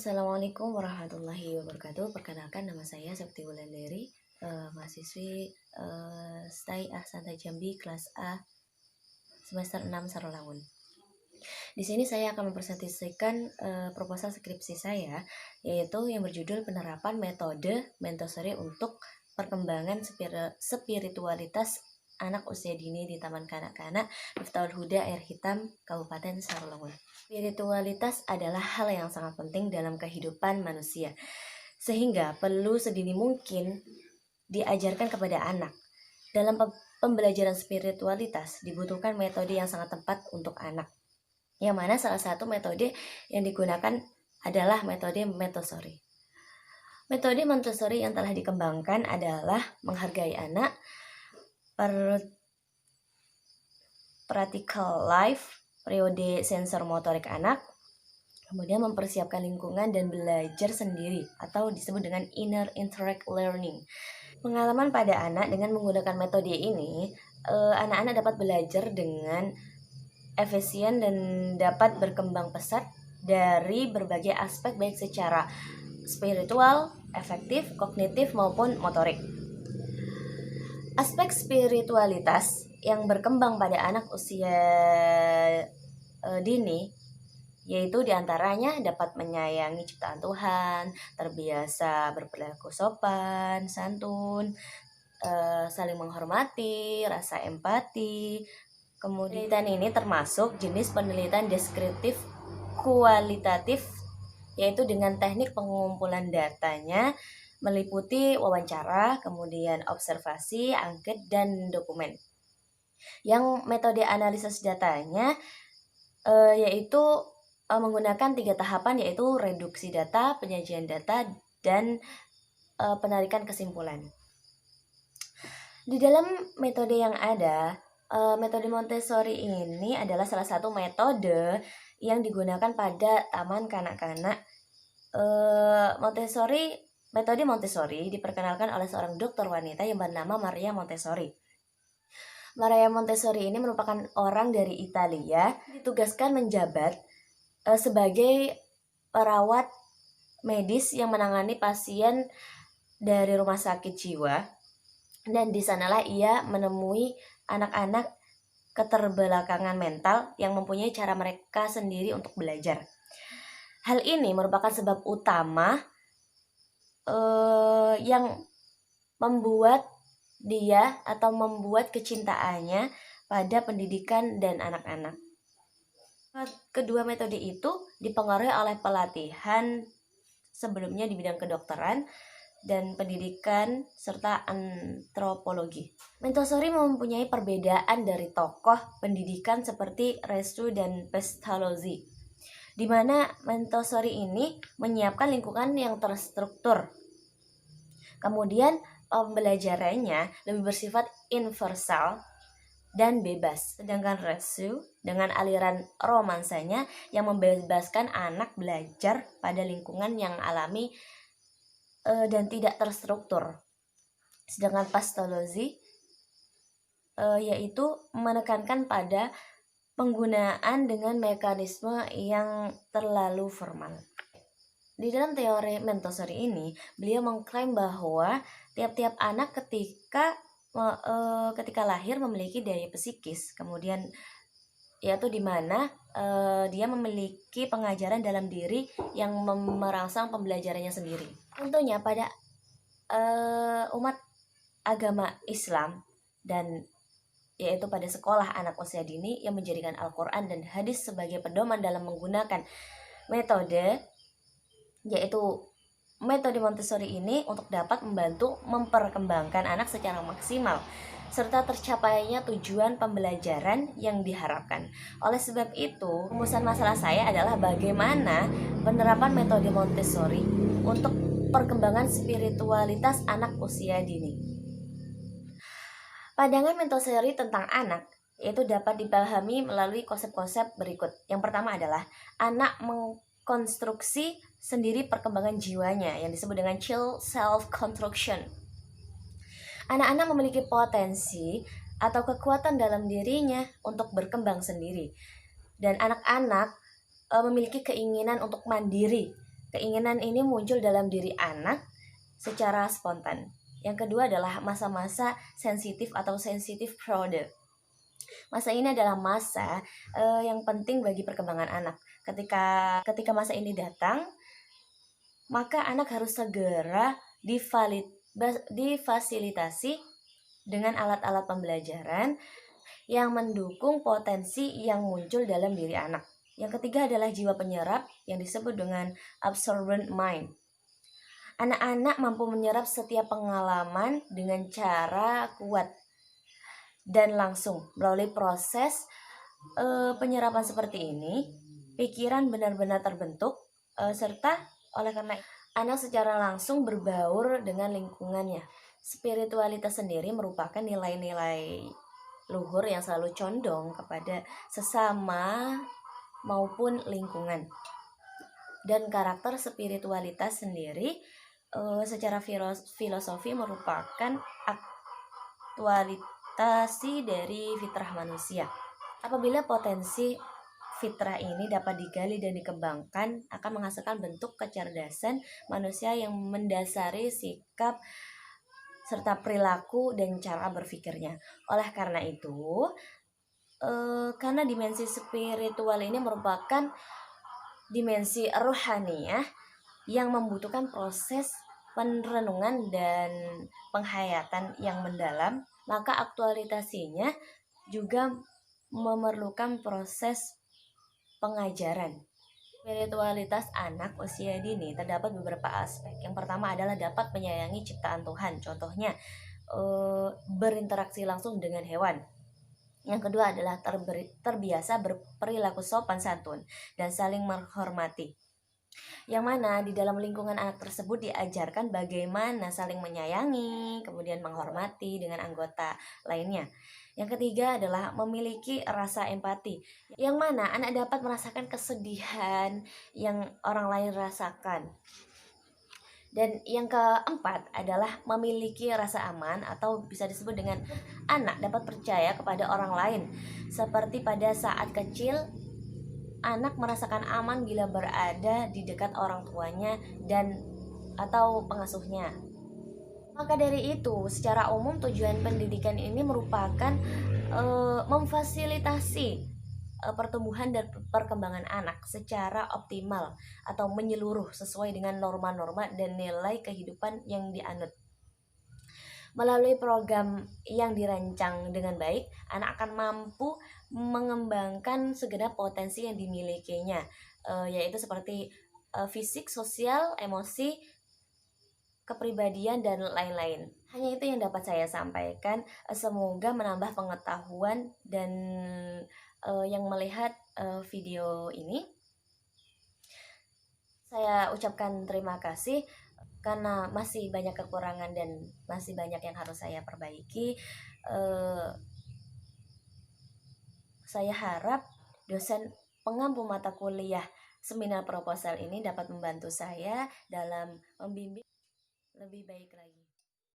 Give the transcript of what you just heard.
Assalamualaikum warahmatullahi wabarakatuh. Perkenalkan, nama saya Septi Wulandari, mahasiswi STAI Ahsanta Jambi kelas A semester 6 Sarolangun. Di sini saya akan mempresentasikan proposal skripsi saya, yaitu yang berjudul penerapan metode Montessori untuk perkembangan spiritualitas anak usia dini di Taman Kanak-kanak Miftahul Huda Air Hitam, Kabupaten Sarolangun. Spiritualitas adalah hal yang sangat penting dalam kehidupan manusia, sehingga perlu sedini mungkin diajarkan kepada anak. Dalam pembelajaran spiritualitas dibutuhkan metode yang sangat tepat untuk anak, yang mana salah satu metode yang digunakan adalah metode Montessori. Metode Montessori yang telah dikembangkan adalah menghargai anak, practical life, periode sensor motorik anak, kemudian mempersiapkan lingkungan dan belajar sendiri atau disebut dengan inner interact learning. Pengalaman pada anak dengan menggunakan metode ini, anak-anak dapat belajar dengan efisien dan dapat berkembang pesat dari berbagai aspek baik secara spiritual, efektif, kognitif maupun motorik. Aspek spiritualitas yang berkembang pada anak usia dini yaitu diantaranya dapat menyayangi ciptaan Tuhan, terbiasa berperilaku sopan, santun, saling menghormati, rasa empati. Kemudian penelitian ini termasuk jenis penelitian deskriptif kualitatif, yaitu dengan teknik pengumpulan datanya meliputi wawancara, kemudian observasi, angket, dan dokumen. Yang metode analisis datanya yaitu menggunakan 3 tahapan, yaitu reduksi data, penyajian data, dan penarikan kesimpulan. Di dalam metode yang ada, metode Montessori ini adalah salah satu metode yang digunakan pada taman kanak-kanak. Metode Montessori diperkenalkan oleh seorang dokter wanita yang bernama Maria Montessori. Maria Montessori ini merupakan orang dari Italia, ditugaskan menjabat sebagai perawat medis yang menangani pasien dari rumah sakit jiwa, dan di sanalah ia menemui anak-anak keterbelakangan mental yang mempunyai cara mereka sendiri untuk belajar. Hal ini merupakan sebab utama yang membuat dia atau membuat kecintaannya pada pendidikan dan anak-anak. Kedua metode itu dipengaruhi oleh pelatihan sebelumnya di bidang kedokteran dan pendidikan serta antropologi. Montessori mempunyai perbedaan dari tokoh pendidikan seperti Restu dan Pestalozzi, di mana Montessori ini menyiapkan lingkungan yang terstruktur. Kemudian pembelajarannya lebih bersifat universal dan bebas, sedangkan Restu dengan aliran romansanya yang membebaskan anak belajar pada lingkungan yang alami dan tidak terstruktur. Sedangkan Pestalozzi yaitu menekankan pada penggunaan dengan mekanisme yang terlalu formal. Di dalam teori Montessori ini, beliau mengklaim bahwa tiap-tiap anak ketika lahir memiliki daya psikis, kemudian yaitu di mana dia memiliki pengajaran dalam diri yang merangsang pembelajarannya sendiri. Tentunya pada umat agama Islam dan yaitu pada sekolah anak usia dini yang menjadikan Al-Quran dan hadis sebagai pedoman dalam menggunakan metode, yaitu metode Montessori ini untuk dapat membantu memperkembangkan anak secara maksimal serta tercapainya tujuan pembelajaran yang diharapkan. Oleh sebab itu, rumusan masalah saya adalah bagaimana penerapan metode Montessori untuk perkembangan spiritualitas anak usia dini. Pandangan Montessori tentang anak yaitu dapat dipahami melalui konsep-konsep berikut. Yang pertama adalah anak mengkonstruksi sendiri perkembangan jiwanya yang disebut dengan child self-construction. Anak-anak memiliki potensi atau kekuatan dalam dirinya untuk berkembang sendiri, dan anak-anak memiliki keinginan untuk mandiri Keinginan ini muncul dalam diri anak secara spontan. Yang kedua adalah masa-masa sensitif atau sensitif period. Masa ini adalah masa yang penting bagi perkembangan anak. Ketika masa ini datang, maka anak harus segera difasilitasi dengan alat-alat pembelajaran yang mendukung potensi yang muncul dalam diri anak. Yang ketiga adalah jiwa penyerap yang disebut dengan absorbent mind. Anak-anak mampu menyerap setiap pengalaman dengan cara kuat dan langsung. Melalui proses penyerapan seperti ini, pikiran benar-benar terbentuk serta oleh karena anak secara langsung berbaur dengan lingkungannya. Spiritualitas sendiri merupakan nilai-nilai luhur yang selalu condong kepada sesama maupun lingkungan. Dan karakter spiritualitas sendiri secara filosofi merupakan aktualisasi dari fitrah manusia. Apabila potensi fitrah ini dapat digali dan dikembangkan, akan menghasilkan bentuk kecerdasan manusia yang mendasari sikap serta perilaku dan cara berpikirnya. Oleh karena itu, karena dimensi spiritual ini merupakan dimensi rohaniyah yang membutuhkan proses penrenungan dan penghayatan yang mendalam, maka aktualisasinya juga memerlukan proses pengajaran. Spiritualitas anak usia dini terdapat beberapa aspek. Yang pertama adalah dapat menyayangi ciptaan Tuhan. Contohnya berinteraksi langsung dengan hewan. Yang kedua adalah terbiasa berperilaku sopan santun dan saling menghormati. Yang mana di dalam lingkungan anak tersebut diajarkan bagaimana saling menyayangi, kemudian menghormati dengan anggota lainnya. Yang ketiga adalah memiliki rasa empati, yang mana anak dapat merasakan kesedihan yang orang lain rasakan. Dan yang keempat adalah memiliki rasa aman atau bisa disebut dengan anak dapat percaya kepada orang lain. Seperti pada saat kecil, anak merasakan aman bila berada di dekat orang tuanya dan atau pengasuhnya. Maka dari itu, secara umum tujuan pendidikan ini merupakan memfasilitasi pertumbuhan dan perkembangan anak secara optimal atau menyeluruh sesuai dengan norma-norma dan nilai kehidupan yang dianut. Melalui program yang dirancang dengan baik, anak akan mampu mengembangkan segenap potensi yang dimilikinya, yaitu seperti fisik, sosial, emosi, kepribadian, dan lain-lain. Hanya itu yang dapat saya sampaikan. Semoga menambah pengetahuan dan yang melihat video ini. Saya ucapkan terima kasih karena masih banyak kekurangan dan masih banyak yang harus saya perbaiki. Saya harap dosen pengampu mata kuliah seminar proposal ini dapat membantu saya dalam membimbing lebih baik lagi.